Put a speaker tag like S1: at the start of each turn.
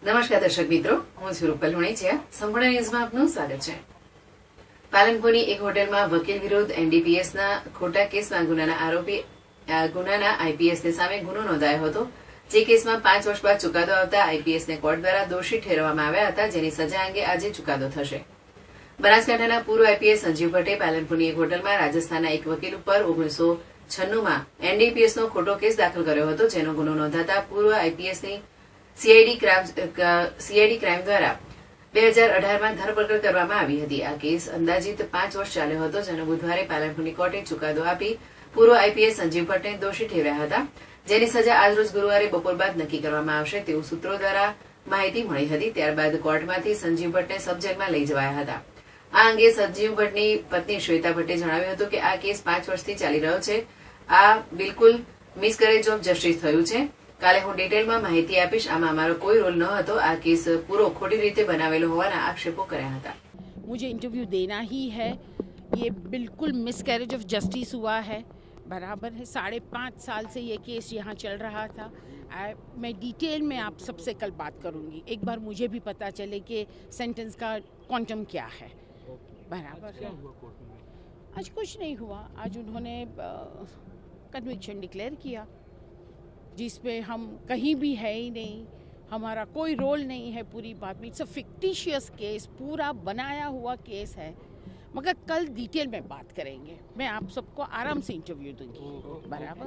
S1: નમસ્કાર દર્શક મિત્રો, હું છું રૂપલ હુણેચિયા. સંપૂર્ણ ન્યૂઝમાં આપનું સ્વાગત છે. પાલનપુરની એક હોટેલમાં વકીલ વિરુદ્ધ એનડીપીએસના ખોટા કેસમાં ગુનાના આઈપીએસની સામે ગુનો નોંધાયો હતો. જે કેસમાં 5 વર્ષ બાદ ચુકાદો આવતા આઈપીએસને કોર્ટ દ્વારા દોષિત ઠેરવવામાં આવ્યા હતા, જેની સજા અંગે આજે ચુકાદો થશે. બનાસકાંઠાના પૂર્વ આઈપીએસ સંજીવ ભટ્ટે પાલનપુરની એક હોટલમાં રાજસ્થાનના એક વકીલ ઉપર 1996માં એનડીપીએસનો ખોટો કેસ દાખલ કર્યો હતો, જેનો ગુનો નોંધાતા પૂર્વ આઈપીએસની સીઆઈડી ક્રાઇમ દ્વારા 2018માં ધરપકડ કરવામાં આવી હતી. આ કેસ અંદાજિત 5 વર્ષ ચાલ્યો હતો, જેનો બુધવારે પાલનપુરની કોર્ટે ચુકાદો આપી પૂર્વ આઈપીએસ સંજીવ ભટ્ટને દોષી ઠેરવ્યા હતા, જેની સજા આજરોજ ગુરુવારે બપોર બાદ નક્કી કરવામાં આવશે તેવું સૂત્રો દ્વારા માહિતી મળી હતી. ત્યારબાદ કોર્ટમાંથી સંજીવ ભટ્ટને સબ જેલમાં લઈ જવાયા હતા. આ અંગે સંજીવ ભટ્ટની પત્ની શ્વેતા ભટ્ટે જણાવ્યું હતું કે આ કેસ 5 વર્ષથી ચાલી રહ્યો છે. આ બિલકુલ મિસકેરેજ ઓફ જસ્ટિસ થયું છે. કાલે હું ડિટેલમાં માહિતી આપીશ. આમાં અમારો કોઈ રોલ ન હતો. આ કેસ પૂરો ખોટી રીતે બનાવેલો હોવાના આક્ષેપો કર્યા હતા.
S2: मुझे इंटरव्यू देना ही है, ये बिल्कुल मिसकैरेज ऑफ जस्टिस हुआ है, बराबर है. 5.5 साल से ये केस यहाँ चल रहा था. मैं डिटेल में आप सबसे कल बात करूँगी. एक बार मुझे भी पता चले कि सेंटेंस का क्वांटम क्या है. बराबर है. आज कुछ नहीं हुआ. आज उन्होंने कन्विक्शन डिक्लेयर किया, जिसपे हम कहीं भी है ही नहीं, हमारा कोई रोल नहीं है पूरी बात में. इट्स अ फिक्टिशियस केस, पूरा बनाया हुआ केस है. मगर कल डिटेल में बात करेंगे. मैं आप सबको आराम से इंटरव्यू दूंगी. बराबर.